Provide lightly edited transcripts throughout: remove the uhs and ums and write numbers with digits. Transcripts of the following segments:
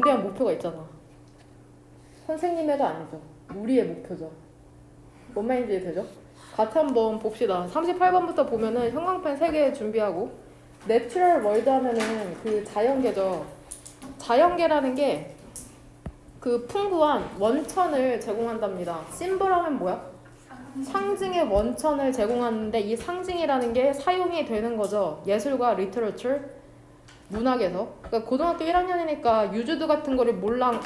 대한 목표가 있잖아. 선생님의도 아니죠. 우리의 목표죠. 뭔 말인지 되죠? 같이 한번 봅시다. 38번부터 보면은 형광펜 3개 준비하고 내추럴 월드 하면은 그 자연계죠. 자연계라는 게 그 풍부한 원천을 제공한답니다. 심볼 하면 뭐야? 상징의 원천을 제공하는데 이 상징이라는 게 사용이 되는 거죠. 예술과 리터러처, 문학에서. 그러니까 고등학교 1학년이니까 유주두 같은 거를 뭐로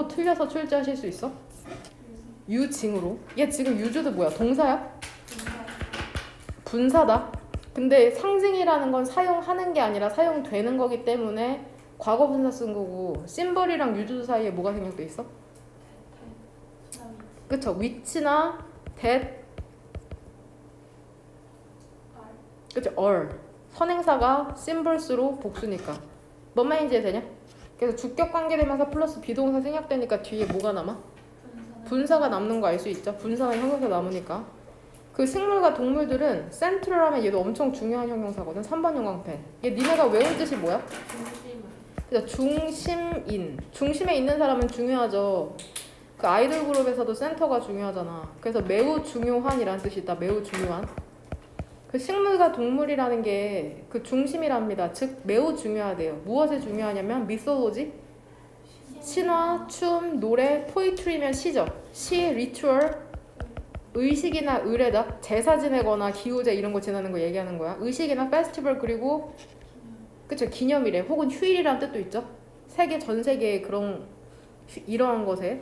틀려서 출제하실 수 있어? 유징으로. 얘 지금 유주두 뭐야? 동사야? 분사다. 근데 상징이라는 건 사용하는 게 아니라 사용되는 거기 때문에 과거 분사 쓴 거고 심벌이랑 유주두 사이에 뭐가 생략돼 있어? 그쵸? 위치나 that 그쵸? or 선행사가 심벌스로 복수니까 뭔 말인지 되냐? 그래서 주격 관계대명사 플러스 비동사 생략되니까 뒤에 뭐가 남아? 분사가 남는 거 알 수 있죠? 분사나 형용사 남으니까 그 식물과 동물들은 센트럴하면 얘도 엄청 중요한 형용사거든. 3번 형광펜. 얘 니네가 외운 뜻이 뭐야? 그래서 중심에 있는 사람은 중요하죠. 그 아이돌 그룹에서도 센터가 중요하잖아. 그래서 매우 중요한이라는 뜻이 있다. 매우 중요한. 그 식물과 동물이라는 게 그 중심이랍니다. 즉 매우 중요하대요. 무엇에 중요하냐면 미솔로지, 신화, 춤, 노래, 포이트리면 시죠. 시, 리추얼, 의식이나 의례다. 제사 지내거나 기후제 이런 거 지내는 거 얘기하는 거야. 의식이나 페스티벌 그리고 그쵸 기념일에 혹은 휴일이라는 뜻도 있죠. 전 세계의 그런 이러한 것에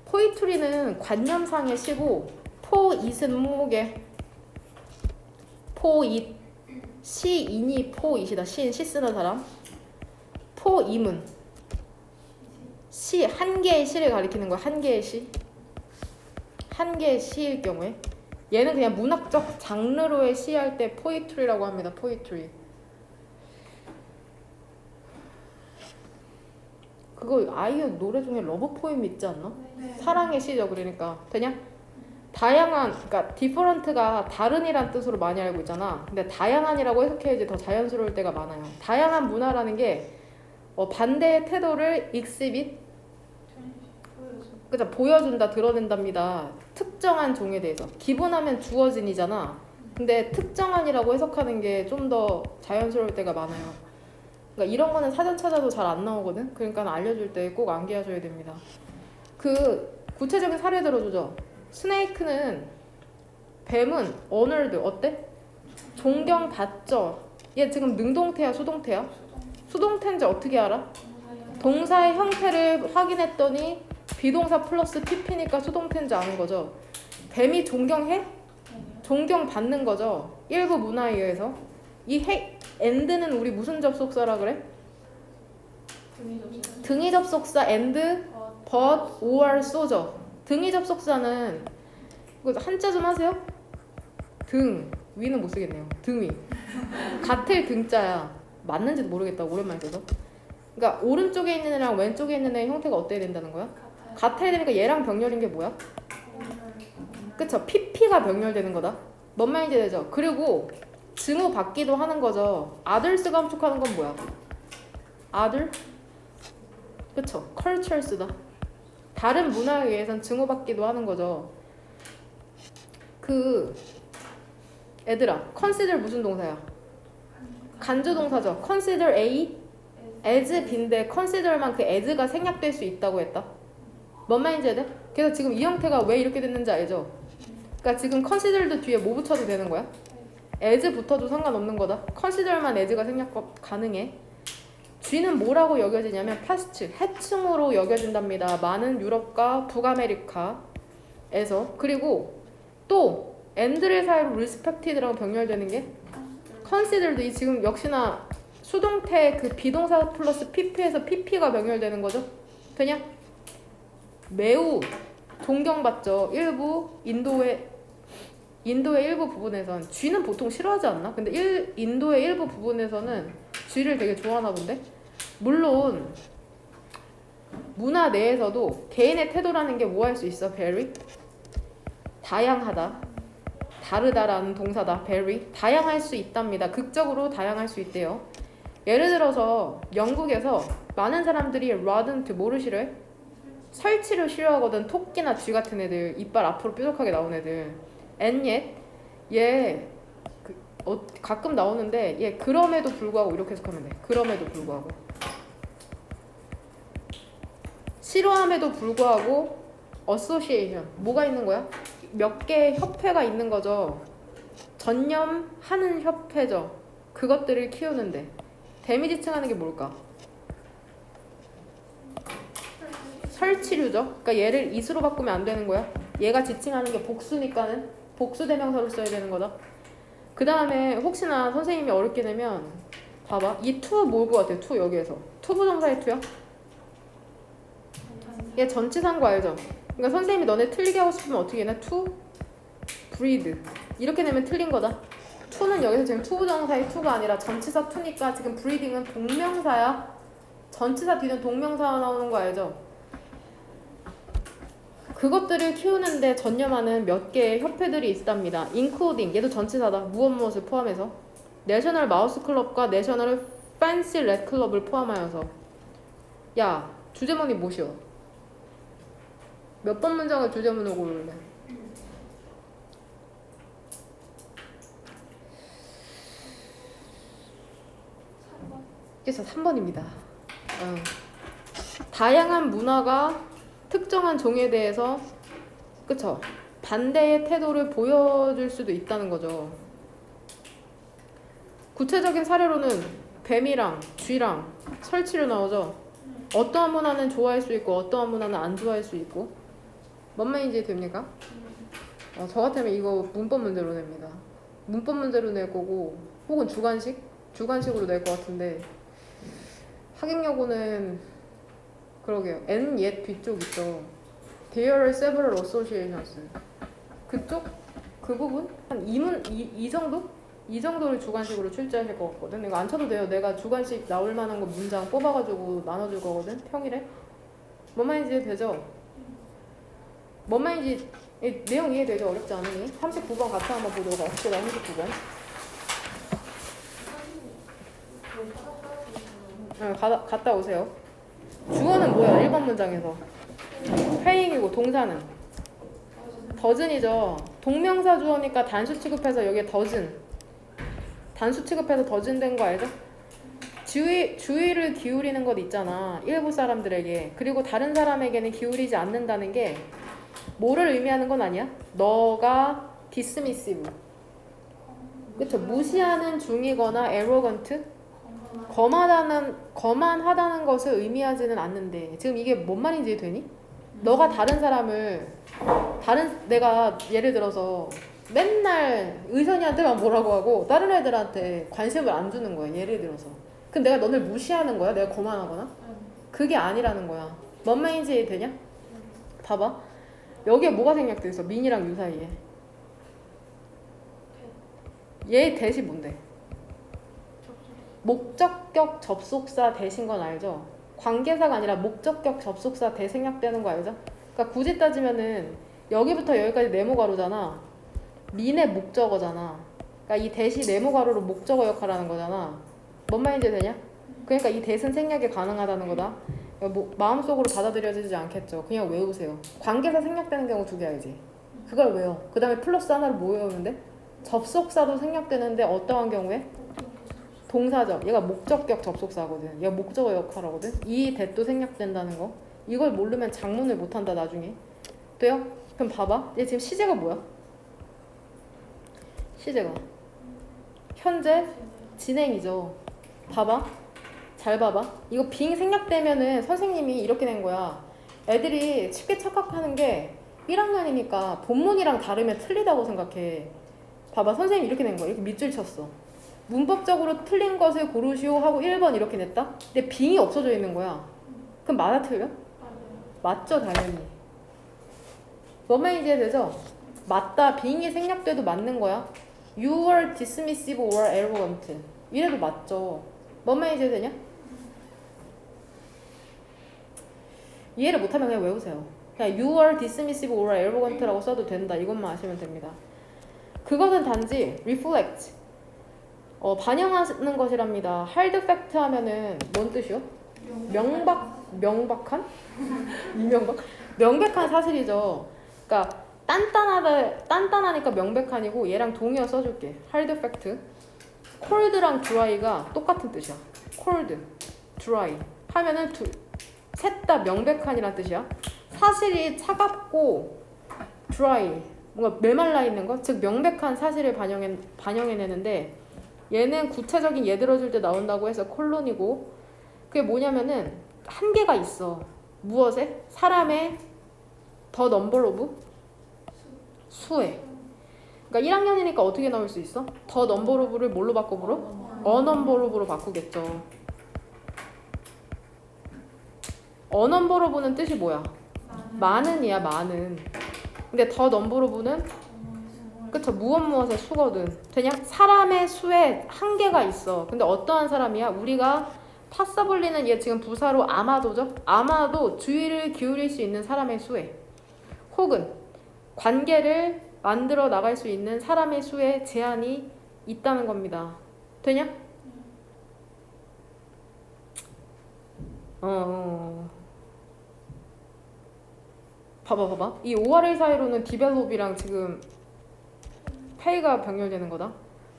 포이트리는 관념상의 시고 포잇은 목에 포잇 시인이 포잇이다. 시인 시 쓰는 사람. 포임은 시 한 개의 시를 가리키는 거야. 한 개의 시. 한 개의 시일 경우에 얘는 그냥 문학적 장르로의 시할 때 포이트리라고 합니다. 포이트리. 그거 아이유 노래 중에 러브 포임 있지 않나? 네. 사랑의 시죠. 그러니까 되냐? 다양한 그러니까 디퍼런트가 다른이란 뜻으로 많이 알고 있잖아. 근데 다양한이라고 해석해야지 더 자연스러울 때가 많아요. 다양한 문화라는 게 반대의 태도를 exhibit 그죠? 보여준다, 드러낸답니다. 특정한 종에 대해서. 기본하면 주어진이잖아. 근데 특정한이라고 해석하는 게 좀 더 자연스러울 때가 많아요. 그러니까 이런 거는 사전 찾아도 잘 안 나오거든. 그러니까 알려줄 때 꼭 암기하셔야 됩니다. 그 구체적인 사례 들어주죠. 스네이크는 뱀은 어널드 어때? 존경받죠. 얘 지금 능동태야, 수동태야? 수동태인지 어떻게 알아? 동사의 형태를 확인했더니 비동사 플러스 pp니까 수동태인지 아는 거죠. 뱀이 존경해? 존경받는 거죠. 일부 문화에 의해서. 이 and는 우리 무슨 접속사라 그래? 등위 접속사 and, but, or, so죠. 등위 접속사는 이거 한자 좀 하세요. 등 위는 못 쓰겠네요. 등위 같을 등자야. 맞는지도 모르겠다. 오랜만에 써서. 그러니까 오른쪽에 있는 애랑 왼쪽에 있는 애의 형태가 어때야 된다는 거야? 같아야 되니까 얘랑 병렬인 게 뭐야? 그쵸? pp가 병렬되는 거다. 뭔 말인지 되죠? 그리고 증오 받기도 하는 거죠. others가 함축하는 건 뭐야? other? 그쵸? cultures다. 다른 문화에 의해선 증오 받기도 하는 거죠. 얘들아 consider 무슨 동사야? 간주 동사죠. consider A as B인데 consider만 그 as가 생략될 수 있다고 했다. 뭔 말인지 해야 돼? 그래서 지금 이 형태가 왜 이렇게 됐는지 알죠? 그러니까 지금 consider도 뒤에 뭐 붙여도 되는 거야? as 붙어도 상관없는 거다. consider만 as가 생략 가능해. G는 뭐라고 여겨지냐면 past, 해충으로 여겨진답니다. 많은 유럽과 북아메리카에서. 그리고 또 and를 사이로 respected라고 병렬되는 게 considered. 이 지금 역시나 수동태 그 비동사 플러스 pp에서 pp가 병렬되는 거죠. 되냐? 매우 존경받죠. 인도의 일부 부분에선 G는 보통 싫어하지 않나? 근데 인도의 일부 부분에서는 G를 되게 좋아하나 본데? 물론 문화 내에서도 개인의 태도라는 게 뭐 할 수 있어? very? 다양하다. 다르다라는 동사다. very. 다양할 수 있답니다. 극적으로 다양할 수 있대요. 예를 들어서 영국에서 많은 사람들이 rodent 뭐를 싫어해? 설치를 싫어하거든. 토끼나 쥐 같은 애들, 이빨 앞으로 뾰족하게 나온 애들. and yet 얘 가끔 나오는데 얘 그럼에도 불구하고 이렇게 해석하면 돼. 그럼에도 불구하고 싫어함에도 불구하고 association 뭐가 있는 거야? 몇 개의 협회가 있는 거죠. 전념하는 협회죠. 그것들을 키우는데 데미 지칭하는 게 뭘까? 설치류죠. 그러니까 얘를 is로 바꾸면 안 되는 거야. 얘가 지칭하는 게 복수니까는 복수 대명사로 써야 되는 거다. 그 다음에 혹시나 선생님이 어렵게 되면 봐봐. 이 to 뭘 것 같아? to 여기에서. to 부정사의 to야? 얘 전치사인 거 알죠? 그러니까 선생님이 너네 틀리게 하고 싶으면 어떻게 해나? to breed 이렇게 내면 틀린 거다. to는 여기서 지금 to 부정사의 to가 아니라 전치사 to니까 지금 breeding은 동명사야. 전치사 뒤는 동명사가 나오는 거 알죠? 그것들을 키우는데 전념하는 몇 개의 협회들이 있답니다. including 얘도 전치사다. 무엇을 포함해서 내셔널 마우스 클럽과 내셔널 팬시 렛 클럽을 포함하여서. 야 주제문이 뭐시여? 몇 번 문장을 주제문으로 고를래? 그래서 3번입니다. 다양한 문화가 특정한 종에 대해서 그쵸? 반대의 태도를 보여줄 수도 있다는 거죠. 구체적인 사례로는 뱀이랑 쥐랑 설치류 나오죠. 어떠한 문화는 좋아할 수 있고 어떠한 문화는 안 좋아할 수 있고. 뭔 말인지 됩니까? 저 같으면 이거 문법 문제로 냅니다. 문법 문제로 낼 거고 혹은 주관식으로 낼 것 같은데 학행여고는 그러게요. and yet 뒤쪽 있죠. There are several associations. 그쪽? 그 부분? 한 이 정도? 이 정도를 주관식으로 출제하실 것 같거든. 이거 안 쳐도 돼요. 내가 주관식 나올 만한 거 문장 뽑아가지고 나눠줄 거거든. 평일에. 뭔 말인지 되죠? 뭔 말인지 내용 이해되죠? 어렵지 않으니? 39번 같이 한번 보도록 합시다. 39번. 갔다 오세요. 주어는 뭐야? 1번 문장에서 paying이고 동사는 doesn'이죠. 동명사 주어니까 단수 취급해서 여기에 doesn't 단수 취급해서 doesn't 된 거 알죠? 주의를 기울이는 것 있잖아. 일부 사람들에게. 그리고 다른 사람에게는 기울이지 않는다는 게 뭐를 의미하는 건 아니야? 너가 dismissive 그쵸? 무시하는 중이거나 arrogant 거만하다는 것을 의미하지는 않는데 지금 이게 뭔 말인지 되니? 너가 내가 예를 들어서 맨날 의선이한테만 뭐라고 하고 다른 애들한테 관심을 안 주는 거야. 예를 들어서. 그럼 내가 너를 무시하는 거야? 내가 거만하거나? 그게 아니라는 거야. 뭔 말인지 되냐? 봐봐. 여기에 뭐가 생략돼 있어? 민이랑 유 사이에. 얘 대시 뭔데? 목적격 접속사 대신 건 알죠? 관계사가 아니라 목적격 접속사 대 생략되는 거 알죠? 그러니까 굳이 따지면은 여기부터 여기까지 네모가로잖아. 민의 목적어잖아. 그러니까 이 대시 네모가로로 목적어 역할을 하는 거잖아. 뭔 말인지 되냐? 그러니까 이 대신 생략이 가능하다는 거다. 마음속으로 받아들여지지 않겠죠. 그냥 외우세요. 관계사 생략되는 경우 2개 알지? 그걸 외워. 그 다음에 플러스 하나를 뭐 외우는데? 접속사도 생략되는데 어떠한 경우에? 동사죠. 얘가 목적격 접속사거든. 얘가 목적어 역할하거든. 이 대도 생략된다는 거. 이걸 모르면 작문을 못한다 나중에. 돼요? 그럼 봐봐. 얘 지금 시제가 뭐야? 시제가 현재 진행이죠. 봐봐. 잘 봐봐. 이거 빙 생략되면은 선생님이 이렇게 된 거야. 애들이 쉽게 착각하는 게 1학년이니까 본문이랑 다르면 틀리다고 생각해. 봐봐. 선생님이 이렇게 낸 거야. 이렇게 밑줄 쳤어. 문법적으로 틀린 것을 고르시오 하고 1번 이렇게 냈다? 근데 빙이 없어져 있는 거야. 그럼 맞아 틀려? 맞죠 당연히. 뭔 말인지 이해되죠? 맞다. 빙이 생략돼도 맞는 거야. You are dismissive or arrogant. 이래도 맞죠. 뭔 말인지 이해되냐? 이해를 못하면 그냥 외우세요. 그냥 You are dismissive or arrogant라고 써도 된다. 이것만 아시면 됩니다. 그것은 단지 reflect 반영하는 것이랍니다. hard fact 하면은 뭔 뜻이요? 명박한? 이명박? 명백한 사실이죠. 그러니까 단단하니까 명백한이고 얘랑 동의어 써줄게. hard fact. cold랑 dry가 똑같은 뜻이야. cold, dry 하면은 셋 다 명백한이란 뜻이야. 사실이 차갑고 dry 뭔가 메말라 있는 것, 즉 명백한 사실을 반영해내는데 얘는 구체적인 예 들어줄 때 나온다고 해서 콜론이고 그게 뭐냐면은 한계가 있어. 무엇에? 사람의 더 넘버 오브 수에. 그러니까 1학년이니까 어떻게 나올 수 있어? 더 넘버 오브를 뭘로 바꿔보러? 어넘버 오브로 바꾸겠죠. 어넘버 오브는 뜻이 뭐야? 많은이야, 많은. 근데 더 넘버 오브는 그쵸, 무엇의 수거든. 되냐? 사람의 수에 한계가 있어. 근데 어떠한 사람이야? 우리가 파서블리는 얘 지금 부사로 아마도죠? 아마도 주의를 기울일 수 있는 사람의 수에, 혹은 관계를 만들어 나갈 수 있는 사람의 수에 제한이 있다는 겁니다. 되냐? 봐봐. 이 ORL 사이로는 디벨롭이랑 지금 페이가 병렬되는 거다.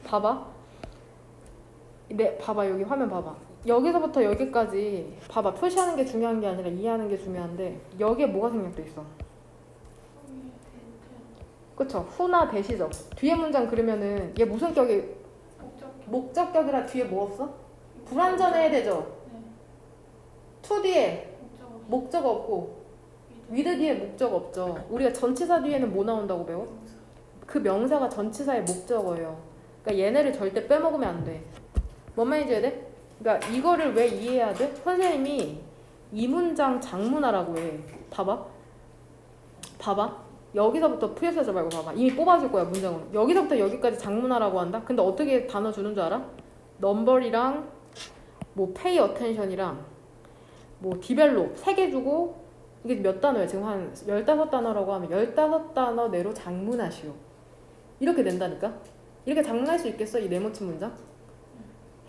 봐봐. 봐봐. 여기 화면 봐봐. 여기서부터 여기까지 봐봐. 표시하는 게 중요한 게 아니라 이해하는 게 중요한데 여기에 뭐가 생략돼 있어? 그쵸? 후나 대시죠. 뒤에 문장 그러면은 얘 무슨 격이? 목적격이라 뒤에 뭐 없어? 불완전해야 되죠? to 뒤에 목적 없고 with 뒤에 목적 없죠. 우리가 전치사 뒤에는 뭐 나온다고 배워? 그 명사가 전치사의 목적어예요. 그러니까 얘네를 절대 빼먹으면 안 돼. 뭔 말인지 해야 돼? 그러니까 이거를 왜 이해해야 돼? 선생님이 이 문장 장문하라고 해. 봐봐. 여기서부터 프리어서지 말고 봐봐. 이미 뽑아줄 거야, 문장으로. 여기서부터 여기까지 장문하라고 한다? 근데 어떻게 단어 주는 줄 알아? 넘버리랑 뭐 pay attention이랑 뭐 develop 3개 주고 이게 몇 단어야? 지금 한 15단어라고 하면 15단어 내로 장문하시오. 이렇게 된다니까? 이렇게 장문할 수 있겠어? 이 네모친 문장?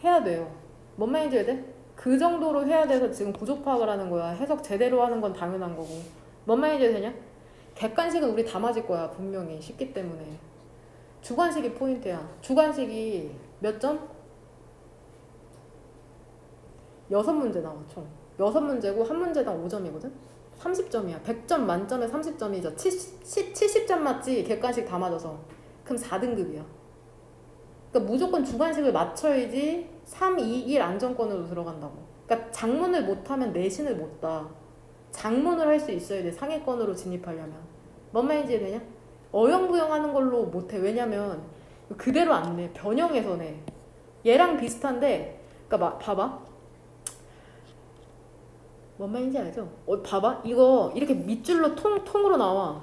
해야 돼요. 뭔 말인지 해야 돼? 그 정도로 해야 돼서 지금 구조 파악을 하는 거야. 해석 제대로 하는 건 당연한 거고. 뭔 말인지 되냐? 객관식은 우리 다 맞을 거야. 분명히. 쉽기 때문에. 주관식이 포인트야. 주관식이 몇 점? 6문제 나와 총. 6문제고 한 문제당 5점이거든? 30점이야. 100점 만점에 30점이죠. 70점 맞지? 객관식 다 맞아서. 그럼 4등급이야. 그러니까 무조건 주관식을 맞춰야지 3, 2, 1 안정권으로 들어간다고. 그러니까 장문을 못하면 내신을 못 따. 장문을 할 수 있어야 돼. 상위권으로 진입하려면. 뭔 말인지 되냐? 어영부영하는 걸로 못해. 왜냐면 그대로 안 내. 변형해서 내. 얘랑 비슷한데 그러니까 봐봐. 뭔 말인지 알죠? 봐봐. 이거 이렇게 밑줄로 통으로 나와.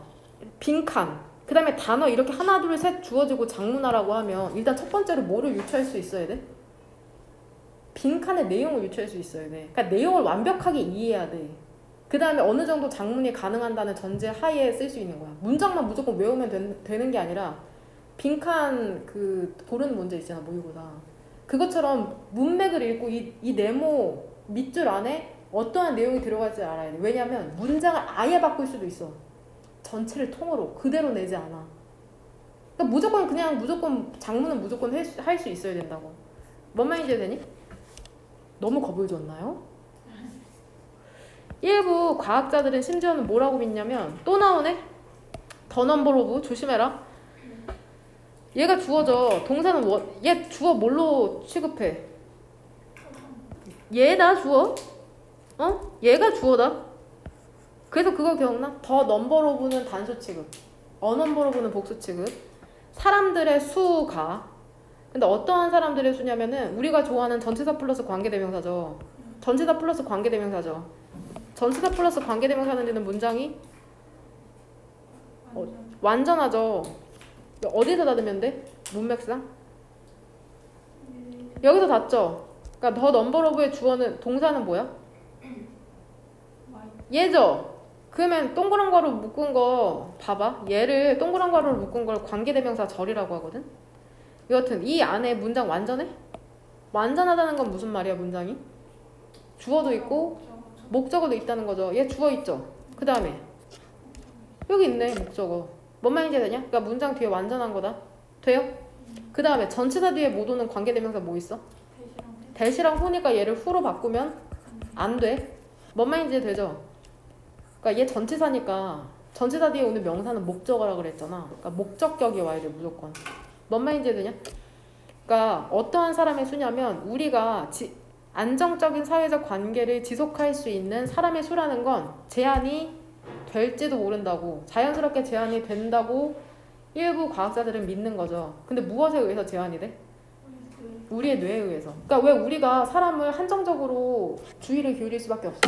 빈칸. 그 다음에 단어 이렇게 하나 둘 셋 주어지고 장문하라고 하면 일단 첫 번째로 뭐를 유추할 수 있어야 돼? 빈칸의 내용을 유추할 수 있어야 돼. 그러니까 내용을 완벽하게 이해해야 돼. 그 다음에 어느 정도 장문이 가능한다는 전제 하에 쓸 수 있는 거야. 문장만 무조건 외우면 되는 게 아니라 빈칸 그 고르는 문제 있잖아. 모의고사. 그것처럼 문맥을 읽고 이 네모 밑줄 안에 어떠한 내용이 들어갈지 알아야 돼. 왜냐면 문장을 아예 바꿀 수도 있어. 전체를 통으로 그대로 내지 않아. 그러니까 무조건 장문은 무조건 할 수 있어야 된다고. 뭔 말인지 되니? 너무 겁을 줬나요? 일부 과학자들은 심지어는 뭐라고 믿냐면 또 나오네? 더 넘버 오브 조심해라. 얘가 주어져. 동사는 얘 주어 뭘로 취급해? 얘다 주어? 얘가 주어다. 그래서 그거 기억나? 더 넘버 오브는 단수 취급, 어넘버 오브는 복수 취급. 사람들의 수가. 근데 어떠한 사람들의 수냐면은 우리가 좋아하는 전치사 플러스 관계대명사죠. 전치사 플러스 관계대명사죠. 전치사 플러스 관계대명사는 되는 문장이 완전하죠. 어디서 닫으면 돼? 문맥상? 여기서 닫죠. 그러니까 더 넘버 오브의 주어는 동사는 뭐야? 얘죠. 그러면 동그란 괄호 묶은 거 봐봐. 얘를 동그란 괄호로 묶은 걸 관계대명사 절이라고 하거든. 여하튼 이 안에 문장 완전해? 완전하다는 건 무슨 말이야? 문장이? 주어도 있고 목적어도 있다는 거죠. 얘 주어 있죠. 그 다음에 여기 있네 목적어. 뭔 말인지 되냐? 그러니까 문장 뒤에 완전한 거다. 돼요? 그 다음에 전치사 뒤에 못 오는 관계대명사 뭐 있어? 대시랑 후니까 얘를 후로 바꾸면 안 돼. 뭔 말인지 되죠? 그러니까 얘 전치사니까 전치사 뒤에 오는 명사는 목적어라 그랬잖아. 그러니까 목적격이 와야 돼 무조건. 뭔 말인지 되냐? 그러니까 어떠한 사람의 수냐면 우리가 안정적인 사회적 관계를 지속할 수 있는 사람의 수라는 건 제한이 될지도 모른다고 자연스럽게 제한이 된다고 일부 과학자들은 믿는 거죠. 근데 무엇에 의해서 제한이 돼? 우리의 뇌에 의해서. 그러니까 왜 우리가 사람을 한정적으로 주의를 기울일 수밖에 없어?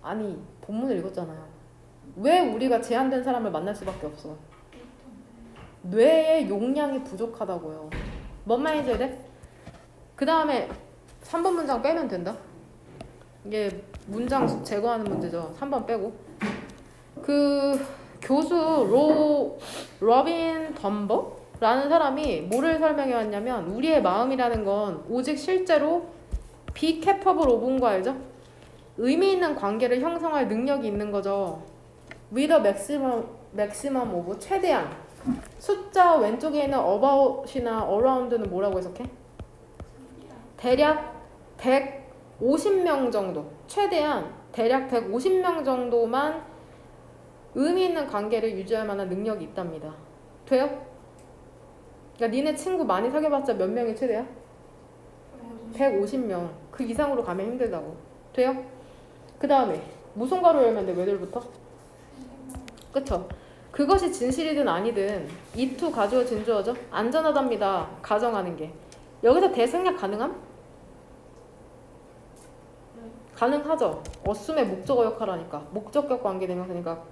아니 본문을 읽었잖아요. 왜 우리가 제한된 사람을 만날 수밖에 없어? 뇌의 용량이 부족하다고요. 뭔 말인지 돼? 그 다음에 3번 문장 빼면 된다. 이게 문장 제거하는 문제죠. 3번 빼고. 그 교수 로빈 덤버라는 사람이 뭐를 설명해 왔냐면 우리의 마음이라는 건 오직 실제로 be capable of인 거 알죠? 의미 있는 관계를 형성할 능력이 있는 거죠. with a maximum of 최대한. 숫자 왼쪽에 있는 about이나 around는 뭐라고 해석해? 대략 150명 정도. 최대한 대략 150명 정도만 의미 있는 관계를 유지할 만한 능력이 있답니다. 돼요? 그러니까 니네 친구 많이 사귀어봤자 몇 명이 최대야? 150명. 그 이상으로 가면 힘들다고. 돼요? 그 다음에 무슨 가로 열면 돼? 왜들부터? 그쵸? 그것이 진실이든 아니든 이투 가주어 진주어죠? 안전하답니다. 가정하는 게. 여기서 대생략 가능함? 가능하죠. 어순의 목적어 역할하니까. 목적격 관계대명사니까.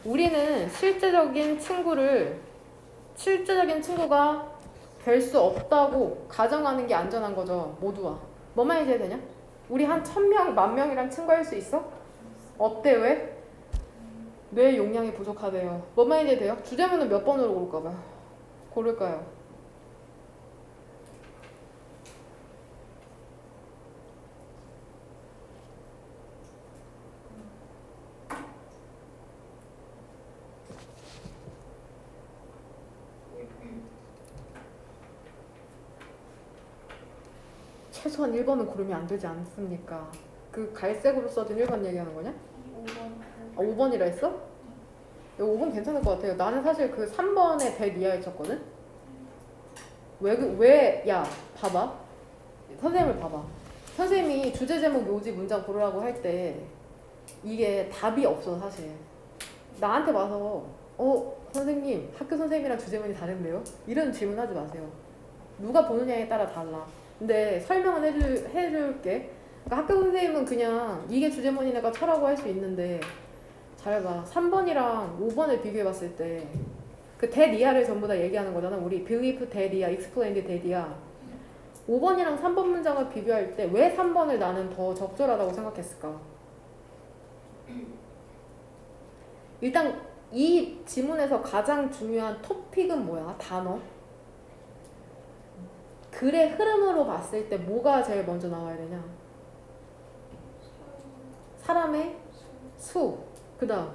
우리는 실제적인 친구가 될 수 없다고 가정하는 게 안전한 거죠. 모두와. 뭐 말인지 되냐? 우리 한 1000명, 10,000명이랑 친구할 수 있어? 어때? 왜? 뇌 용량이 부족하대요. 뭐 말인지 돼요? 주제문은 몇 번으로 고를까요? 최소한 1번은 고르면 안 되지 않습니까? 그 갈색으로 써진 1번 얘기하는 거냐? 5번. 아, 5번이라 했어? 5번 괜찮을 것 같아요. 나는 사실 그 3번에 대 이하에 쳤거든? 야, 봐봐. 선생님을 봐봐. 선생님이 주제 제목 요지 문장 고르라고 할 때 이게 답이 없어, 사실. 나한테 와서 선생님, 학교 선생님이랑 주제문이 다른데요? 이런 질문 하지 마세요. 누가 보느냐에 따라 달라. 근데 설명은 해줄게. 그러니까 학교 선생님은 그냥 이게 주제문이니까 쳐라고 할 수 있는데 잘 봐. 3번이랑 5번을 비교해봤을 때 그 대리아를 전부 다 얘기하는 거잖아. 우리 believe 대리아, explained 대리아. 5번이랑 3번 문장을 비교할 때 왜 3번을 나는 더 적절하다고 생각했을까? 일단 이 지문에서 가장 중요한 토픽은 뭐야? 단어. 글의 흐름으로 봤을 때 뭐가 제일 먼저 나와야 되냐? 사람의 수. 그 다음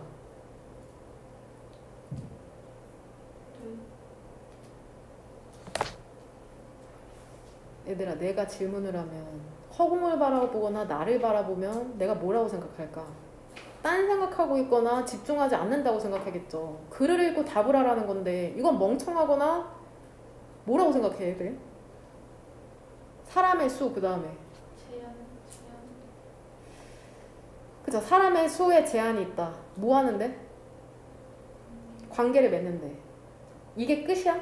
얘들아, 내가 질문을 하면 허공을 바라보거나 나를 바라보면 내가 뭐라고 생각할까? 딴 생각하고 있거나 집중하지 않는다고 생각하겠죠. 글을 읽고 답을 하라는 건데 이건 멍청하거나 뭐라고 생각해? 그래? 사람의 수. 그 다음에 그죠? 사람의 수에 제한이 있다. 뭐 하는데? 관계를 맺는데. 이게 끝이야?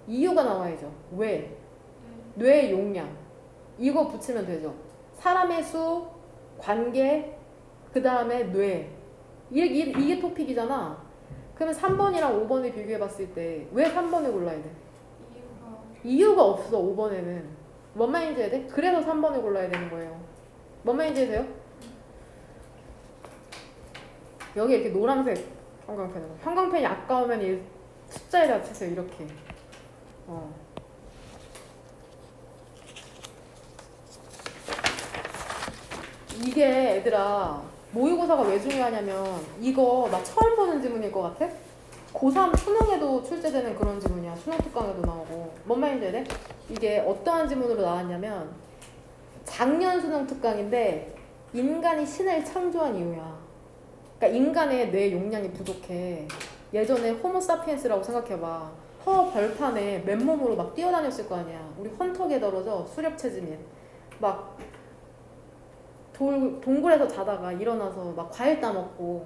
이유가 나와야죠. 왜? 뇌의 용량. 이거 붙이면 되죠. 사람의 수, 관계, 그 다음에 뇌. 이게 토픽이잖아. 그러면 3번이랑 5번을 비교해봤을 때 왜 3번을 골라야 돼? 이유가 없어. 5번에는. 뭔 말인지 해야 돼? 그래서 3번을 골라야 되는 거예요. 뭔 말인지 해세요? 여기 이렇게 노란색 형광펜. 형광펜이 아까우면 이 숫자에다 치세요. 이렇게. 이게 얘들아 모의고사가 왜 중요하냐면 이거 나 처음 보는 지문일 것 같아? 고3 수능에도 출제되는 그런 지문이야. 수능 특강에도 나오고. 뭔 말인지 돼? 이게 어떠한 지문으로 나왔냐면 작년 수능 특강인데 인간이 신을 창조한 이유야. 그러니까 인간의 뇌 용량이 부족해. 예전에 호모사피엔스라고 생각해봐. 허 벌판에 맨몸으로 막 뛰어다녔을 거 아니야. 우리 헌터게더러져 수렵체질 및 막 동굴에서 자다가 일어나서 막 과일 따먹고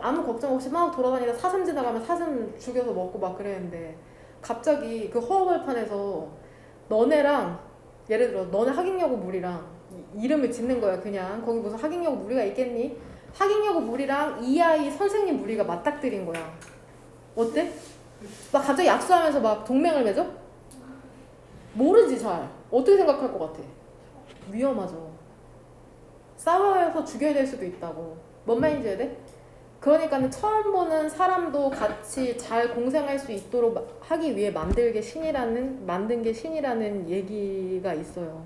아무 걱정 없이 막 돌아다니다 사슴 지나가면 사슴 죽여서 먹고 막 그랬는데 갑자기 그 허허벌판에서 너네랑 예를 들어 너네 하객여고 물이랑 이름을 짓는 거야. 그냥 거기 무슨 하객여고 무리가 있겠니? 하객여고 무리랑 이 아이 선생님 무리가 맞닥뜨린 거야. 어때? 막 갑자기 약수하면서 막 동맹을 맺어? 모르지 잘. 어떻게 생각할 것 같아? 위험하죠. 싸워서 죽여야 될 수도 있다고. 뭔 말인지 해야 돼? 그러니까는 처음 보는 사람도 같이 잘 공생할 수 있도록 하기 위해 만든 게 신이라는 얘기가 있어요.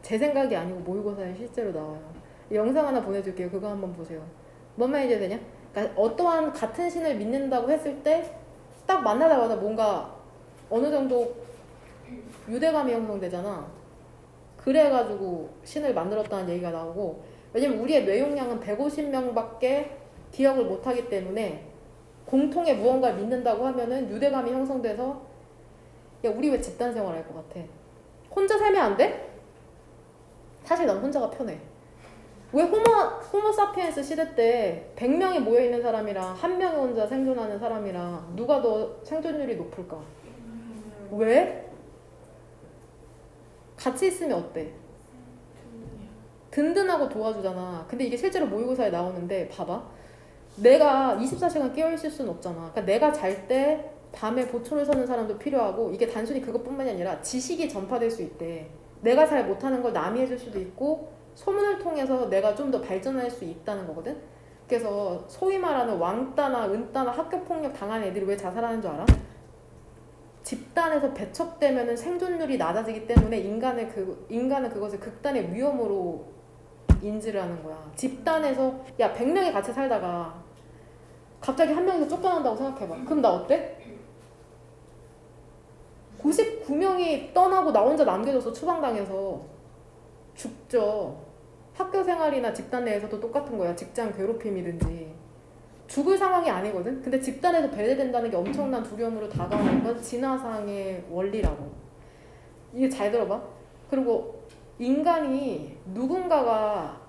제 생각이 아니고 모의고사에 실제로 나와요. 영상 하나 보내줄게요. 그거 한번 보세요. 뭔 말인지 되냐? 그러니까 어떠한 같은 신을 믿는다고 했을 때 딱 만나자마자 뭔가 어느 정도 유대감이 형성되잖아. 그래가지고 신을 만들었다는 얘기가 나오고, 왜냐면 우리의 뇌용량은 150명밖에 기억을 못하기 때문에 공통의 무언가를 믿는다고 하면은 유대감이 형성돼서 야 우리 왜 집단 생활할 것 같아? 혼자 살면 안 돼? 사실 난 혼자가 편해. 왜 호모사피엔스 시대 때 100명이 모여있는 사람이랑 한 명이 혼자 생존하는 사람이랑 누가 더 생존율이 높을까? 왜? 같이 있으면 어때? 든든하고 도와주잖아. 근데 이게 실제로 모의고사에 나오는데 봐봐. 내가 24시간 깨어있을 수는 없잖아. 그러니까 내가 잘 때 밤에 보초를 서는 사람도 필요하고, 이게 단순히 그것뿐만이 아니라 지식이 전파될 수 있대. 내가 잘 못하는 걸 남이 해줄 수도 있고 소문을 통해서 내가 좀 더 발전할 수 있다는 거거든. 그래서 소위 말하는 왕따나 은따나 학교폭력 당한 애들이 왜 자살하는 줄 알아? 집단에서 배척되면 생존율이 낮아지기 때문에 인간은 그것을 극단의 위험으로 인지를 하는 거야. 집단에서 야 100명이 같이 살다가 갑자기 한 명이서 쫓겨난다고 생각해봐. 그럼 나 어때? 99명이 떠나고 나 혼자 남겨져서 추방당해서 죽죠. 학교 생활이나 집단 내에서도 똑같은 거야. 직장 괴롭힘이든지. 죽을 상황이 아니거든. 근데 집단에서 배제된다는 게 엄청난 두려움으로 다가오는 건 진화상의 원리라고. 이게 잘 들어봐. 그리고 인간이 누군가가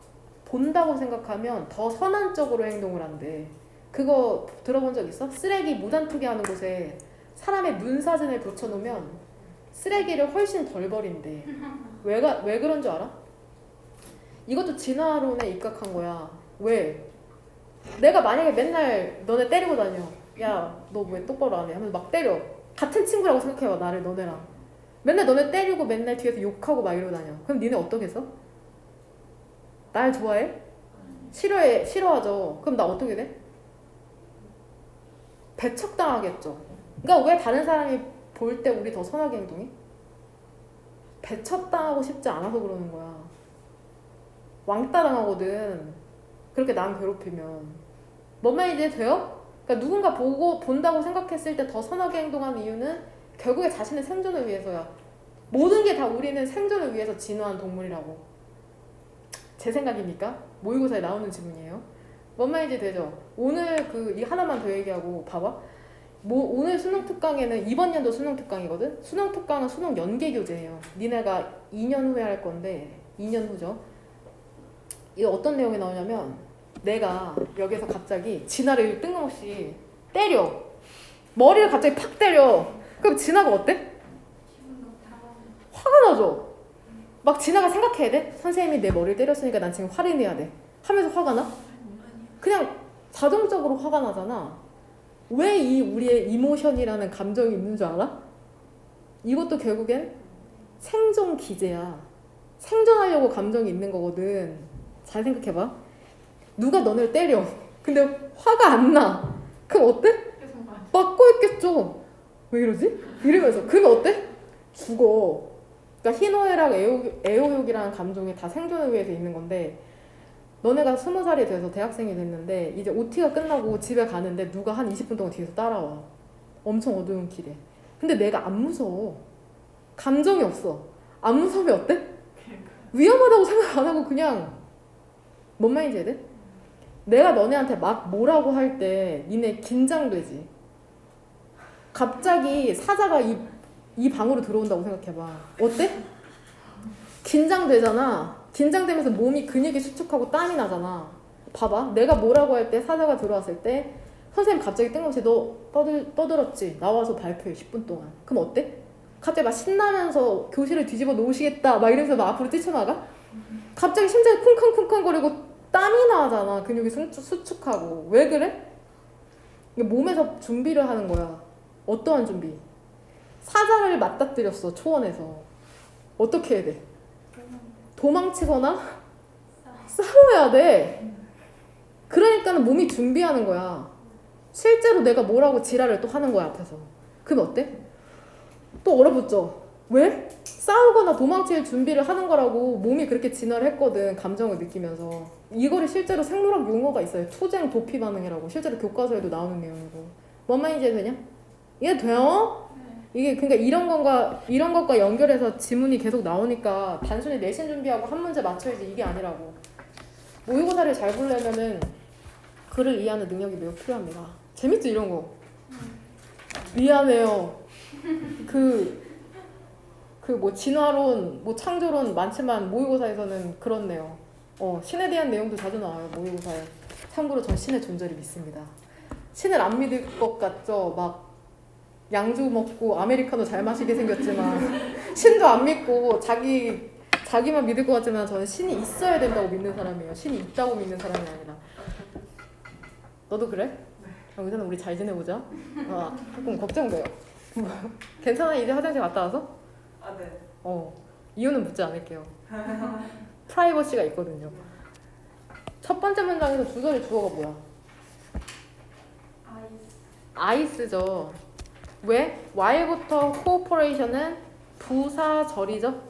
본다고 생각하면 더 선한 쪽으로 행동을 한대. 그거 들어본 적 있어? 쓰레기 무단 투기하는 곳에 사람의 눈 사진을 붙여놓으면 쓰레기를 훨씬 덜 버린대. 왜 그런 줄 알아? 이것도 진화론에 입각한 거야. 왜? 내가 만약에 맨날 너네 때리고 다녀. 야, 너 왜 똑바로 안 해? 하면서 막 때려. 같은 친구라고 생각해봐, 나를 너네랑. 맨날 너네 때리고 맨날 뒤에서 욕하고 막 이러고 다녀. 그럼 니네 어떠겠어? 날 좋아해? 싫어하죠. 그럼 나 어떻게 돼? 배척당하겠죠. 그러니까 왜 다른 사람이 볼 때 우리 더 선하게 행동해? 배척당하고 싶지 않아서 그러는 거야. 왕따 당하거든. 그렇게 남 괴롭히면. 뭔 말인지 돼요? 그러니까 누군가 본다고 생각했을 때 더 선하게 행동하는 이유는 결국에 자신의 생존을 위해서야. 모든 게 다 우리는 생존을 위해서 진화한 동물이라고. 제 생각이니까 모의고사에 나오는 질문이에요. 뭔 말인지 되죠? 오늘 이 하나만 더 얘기하고 봐봐. 오늘 수능 특강에는 이번 연도 수능 특강이거든? 수능 특강은 수능 연계 교재예요. 니네가 2년 후에 할 건데 2년 후죠. 이거 어떤 내용이 나오냐면 내가 여기서 갑자기 진아를 뜬금없이 때려. 머리를 갑자기 팍 때려. 그럼 진아가 어때? 화가 나죠? 막 진아가 생각해야 돼? 선생님이 내 머리를 때렸으니까 난 지금 화를 내야 돼 하면서 화가 나? 그냥 자동적으로 화가 나잖아. 왜 이 우리의 이모션이라는 감정이 있는 줄 알아? 이것도 결국엔 생존 기제야. 생존하려고 감정이 있는 거거든. 잘 생각해봐. 누가 너네를 때려. 근데 화가 안 나. 그럼 어때? 맞고 있겠죠. 왜 이러지? 이러면서. 그러면 어때? 죽어. 그러니까 희노애락, 애호욕이라는 감정이 다 생존을 위해서 있는 건데 너네가 20살이 돼서 대학생이 됐는데 이제 OT가 끝나고 집에 가는데 누가 한 20분 동안 뒤에서 따라와. 엄청 어두운 길에. 근데 내가 안 무서워. 감정이 없어. 안 무서우면 어때? 위험하다고 생각 안 하고 그냥 뭔 말인지 해야 돼? 내가 너네한테 막 뭐라고 할 때 니네 긴장되지. 갑자기 사자가 이 방으로 들어온다고 생각해봐. 어때? 긴장되잖아. 긴장되면서 몸이 근육이 수축하고 땀이 나잖아. 봐봐. 내가 뭐라고 할 때 사자가 들어왔을 때 선생님 갑자기 뜬금없이 너 떠들었지? 나와서 발표해 10분 동안. 그럼 어때? 갑자기 막 신나면서 교실을 뒤집어 놓으시겠다 막 이러면서 막 앞으로 뛰쳐나가? 갑자기 심장이 쿵쾅쿵쾅거리고 땀이 나잖아. 근육이 수축하고. 왜 그래? 이게 몸에서 준비를 하는 거야. 어떠한 준비? 사자를 맞닥뜨렸어. 초원에서. 어떻게 해야 돼? 도망치거나 싸워야 돼. 그러니까는 몸이 준비하는 거야. 실제로 내가 뭐라고 지랄을 또 하는 거야 앞에서. 그럼 어때? 또 얼어붙죠. 왜? 싸우거나 도망칠 준비를 하는 거라고 몸이 그렇게 진화를 했거든. 감정을 느끼면서. 이거를 실제로 생물학 용어가 있어요. 투쟁 도피 반응이라고. 실제로 교과서에도 나오는 내용이고. 뭔 말인지 되냐? 이해 돼요? 이게 그러니까 이런 것과 연결해서 지문이 계속 나오니까 단순히 내신 준비하고 한 문제 맞춰야지 이게 아니라고. 모의고사를 잘 보려면은 글을 이해하는 능력이 매우 필요합니다. 재밌지 이런 거? 미안해요. 뭐 진화론, 뭐 창조론 많지만 모의고사에서는 그렇네요. 신에 대한 내용도 자주 나와요 모의고사에. 참고로 전 신의 존재를 믿습니다. 신을 안 믿을 것 같죠? 막 양주 먹고 아메리카노 잘 마시게 생겼지만 신도 안 믿고 자기만 믿을 것 같지만 저는 신이 있어야 된다고 믿는 사람이에요. 신이 있다고 믿는 사람이 아니라. 너도 그래? 여기서는 우리 잘 지내보자. 조금 걱정돼요. 괜찮아? 이제 화장실 갔다 와서? 네. 이유는 묻지 않을게요. 프라이버시가 있거든요. 첫 번째 문장에서 주절의 주어가 뭐야? 아이스죠. 왜? Y부터 코오퍼레이션은 부사절이죠.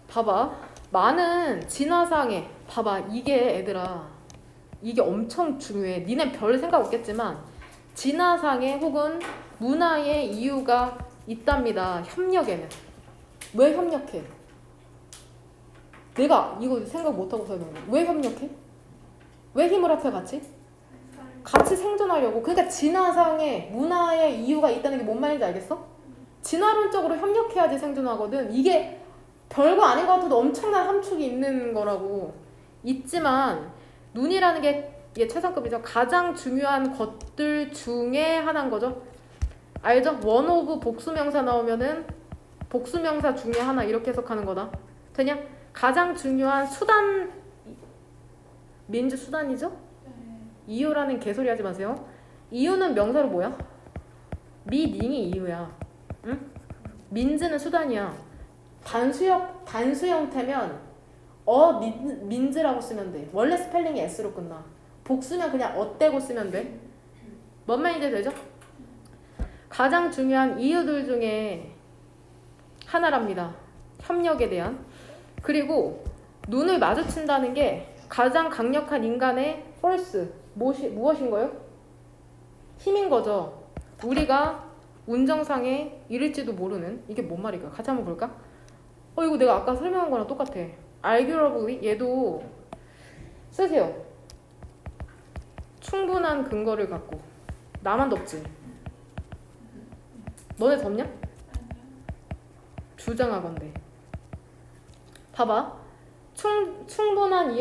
봐봐. 많은 진화상에 봐봐. 이게 애들아. 이게 엄청 중요해. 니넨 별 생각 없겠지만 진화상에 혹은 문화의 이유가 있답니다. 협력에는. 왜 협력해? 내가 이거 생각 못하고 설명해. 왜 협력해? 왜 힘을 합해 같이? 같이 생존하려고. 그러니까 진화상에 문화의 이유가 있다는 게 뭔 말인지 알겠어? 진화론적으로 협력해야지 생존하거든. 이게 별거 아닌 것 같아도 엄청난 함축이 있는 거라고. 있지만 눈이라는 게 이게 최상급이죠. 가장 중요한 것들 중에 하나인 거죠. 알죠? one of 복수명사 나오면은 복수명사 중에 하나 이렇게 해석하는 거다. 되냐? 가장 중요한 수단, 민주 수단이죠? 이유라는 개소리 하지 마세요. 이유는 명사로 뭐야? 미닝이 이유야. 응? 민즈는 수단이야. 단수 형태면 민즈라고 쓰면 돼. 원래 스펠링이 S로 끝나. 복수면 그냥 떼고 쓰면 돼. 뭔 말인지 되죠? 가장 중요한 이유들 중에 하나랍니다. 협력에 대한. 그리고 눈을 마주친다는 게 가장 강력한 인간의 force, 무엇인 거요? 힘인 거죠. 우리가 운정상에 이를지도 모르는, 이게 뭔 말일까? 같이 한번 볼까? 이거 내가 아까 설명한 거랑 똑같아. arguably 얘도 쓰세요. 충분한 근거를 갖고. 나만 덥지? 너네 덥냐? 주장하건대. 봐봐. 충분한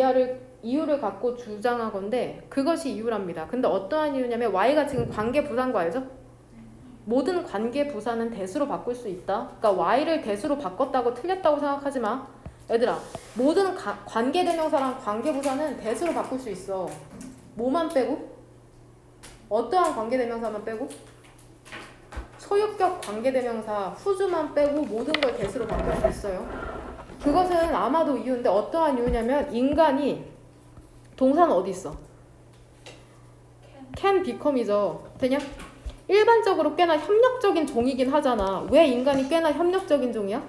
이유를 갖고 주장하건대 그것이 이유랍니다. 근데 어떠한 이유냐면 Y가 지금 관계 부사인 거 알죠? 모든 관계 부사는 대수로 바꿀 수 있다. 그러니까 Y를 대수로 바꿨다고 틀렸다고 생각하지 마. 얘들아, 모든 관계 대명사랑 관계 부사는 대수로 바꿀 수 있어. 뭐만 빼고? 어떠한 관계 대명사만 빼고? 소유격 관계 대명사 후주만 빼고 모든 걸 대수로 바꿀 수 있어요. 그것은 아마도 이유인데 어떠한 이유냐면 인간이 동사는 어디 있어? can become이죠. 되냐? 일반적으로 꽤나 협력적인 종이긴 하잖아. 왜 인간이 꽤나 협력적인 종이야?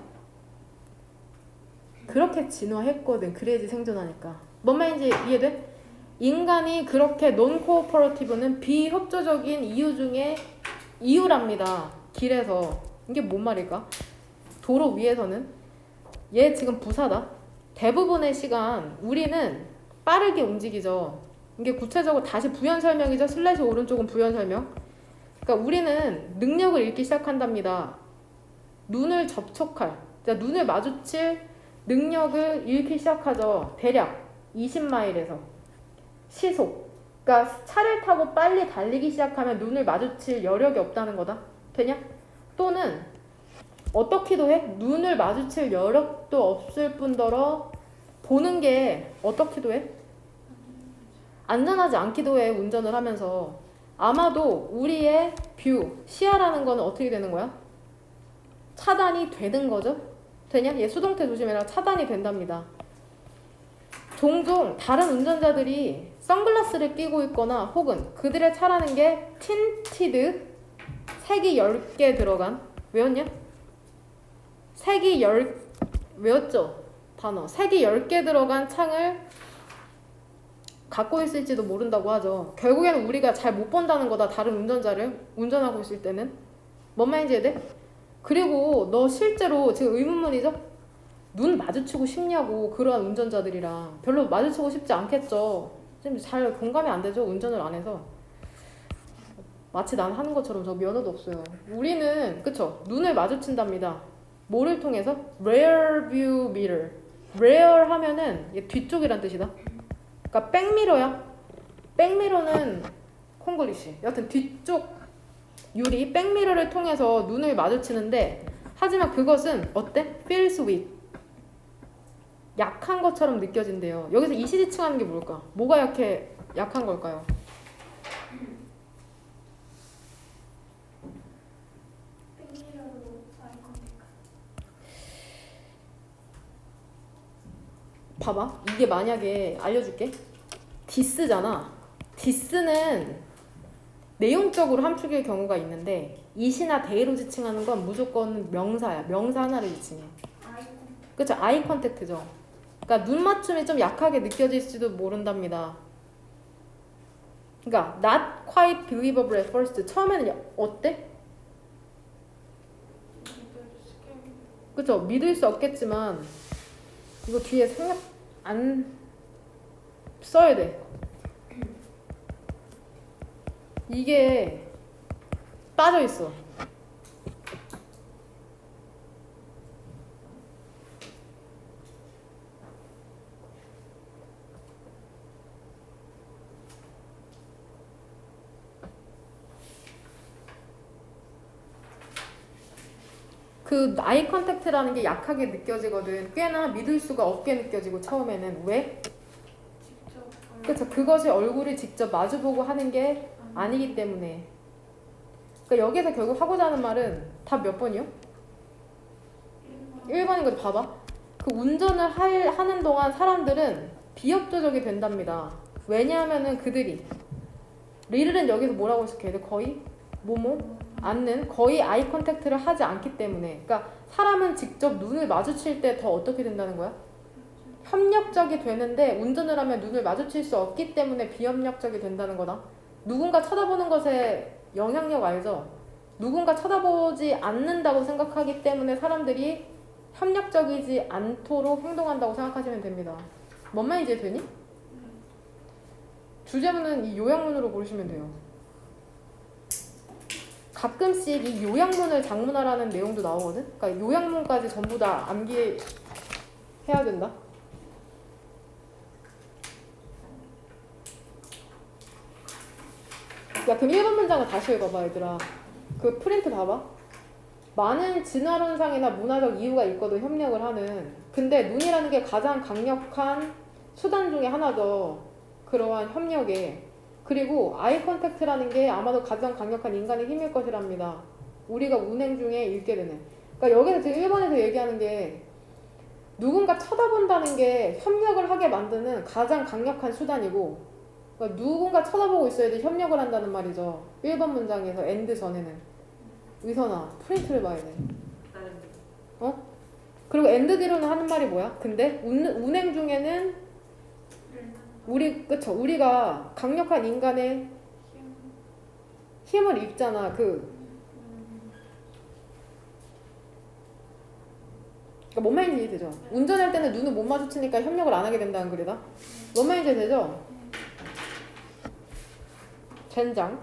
그렇게 진화했거든. 그래야지 생존하니까. 뭔 말인지 이해돼? 인간이 그렇게 non-cooperative 비협조적인 이유 중에 이유랍니다. 길에서. 이게 뭔 말일까? 도로 위에서는 얘 지금 부사다. 대부분의 시간 우리는 빠르게 움직이죠. 이게 구체적으로 다시 부연 설명이죠. 슬래시 오른쪽은 부연 설명. 그러니까 우리는 능력을 잃기 시작한답니다. 눈을 접촉할, 눈을 마주칠 능력을 잃기 시작하죠. 대략 20마일에서 시속. 그러니까 차를 타고 빨리 달리기 시작하면 눈을 마주칠 여력이 없다는 거다. 되냐? 또는 어떻기도 해? 눈을 마주칠 여력도 없을 뿐더러 보는 게 어떻기도 해? 안전하지 않기도 해. 운전을 하면서. 아마도 우리의 뷰, 시야라는 거는 어떻게 되는 거야? 차단이 되는 거죠? 되냐? 얘 수동태 조심해라. 차단이 된답니다. 종종 다른 운전자들이 선글라스를 끼고 있거나 혹은 그들의 차라는 게 틴티드, 색이 10개 들어간, 외웠냐? 외웠죠? 단어. 색이 10개 들어간 창을 갖고 있을지도 모른다고 하죠. 결국에는 우리가 잘 못 본다는 거다. 다른 운전자를 운전하고 있을 때는. 뭔 말인지 이해돼? 그리고 너 실제로 지금 의문문이죠? 눈 마주치고 싶냐고. 그러한 운전자들이랑 별로 마주치고 싶지 않겠죠. 지금 잘 공감이 안 되죠. 운전을 안 해서. 마치 난 하는 것처럼 저 면허도 없어요. 우리는 그쵸? 눈을 마주친답니다. 뭐를 통해서? rear view mirror. rear 하면은 뒤쪽이란 뜻이다. 그러니까 백미러야. 백미러는 콩글리시. 여하튼 뒤쪽 유리 백미러를 통해서 눈을 마주치는데 하지만 그것은 어때? feels weak. 약한 것처럼 느껴진대요. 여기서 이시지칭하는 게 뭘까? 뭐가 약한 걸까요? 봐봐. 이게 만약에 알려줄게. 디스잖아. 디스는 내용적으로 함축일 경우가 있는데 이시나 데이로 지칭하는 건 무조건 명사야. 명사 하나를 지칭해. 그쵸? 아이 컨택트죠. 그러니까 눈 맞춤이 좀 약하게 느껴질지도 모른답니다. 그러니까 not quite believable at first. 처음에는 어때? 그쵸? 믿을 수 없겠지만 이거 뒤에 생각 안 써야 돼. 이게 빠져있어. 그 아이 컨택트라는 게 약하게 느껴지거든. 꽤나 믿을 수가 없게 느껴지고 처음에는. 왜? 그쵸. 그것이 얼굴이 직접 마주보고 하는 게 아니기 때문에. 그러니까 여기서 결국 하고자 하는 말은 답 몇 번이요? 1번인 거죠. 봐봐. 그 운전을 하는 동안 사람들은 비협조적이 된답니다. 왜냐하면은 그들이 리를은 여기서 뭐라고 해석해야 돼? 거의 않는, 거의 아이 컨택트를 하지 않기 때문에. 그러니까 사람은 직접 눈을 마주칠 때 더 어떻게 된다는 거야? 협력적이 되는데 운전을 하면 눈을 마주칠 수 없기 때문에 비협력적이 된다는 거다. 누군가 쳐다보는 것에 영향력 알죠? 누군가 쳐다보지 않는다고 생각하기 때문에 사람들이 협력적이지 않도록 행동한다고 생각하시면 됩니다. 뭔 말인지 되니? 주제문은 이 요약문으로 고르시면 돼요. 가끔씩 이 요약문을 장문하라는 내용도 나오거든? 그러니까 요약문까지 전부 다 암기해야 된다? 야, 그럼 1번 문장을 다시 읽어봐, 얘들아. 그 프린트 봐봐. 많은 진화론상이나 문화적 이유가 있거든, 협력을 하는. 근데 눈이라는 게 가장 강력한 수단 중에 하나죠. 그러한 협력에. 그리고 아이 컨택트라는 게 아마도 가장 강력한 인간의 힘일 것이랍니다. 우리가 운행 중에 읽게 되는. 그러니까 여기서 지금 1번에서 얘기하는 게 누군가 쳐다본다는 게 협력을 하게 만드는 가장 강력한 수단이고, 그러니까 누군가 쳐다보고 있어야지 협력을 한다는 말이죠. 1번 문장에서 엔드 전에는. 의선아, 프린트를 봐야 돼. 어? 그리고 엔드 뒤로는 하는 말이 뭐야? 근데 운행 중에는 그쵸. 우리가 강력한 인간의 힘을 입잖아. 그러니까 뭔 말인지 이해되죠? 운전할 때는 눈을 못 마주치니까 협력을 안 하게 된다는 글이다. 뭔 말인지 되죠? 젠장.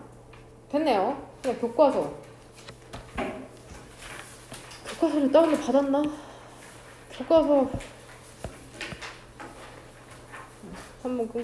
됐네요. 그냥 교과서. 교과서를 다운을 받았나? 교과서 한번 끊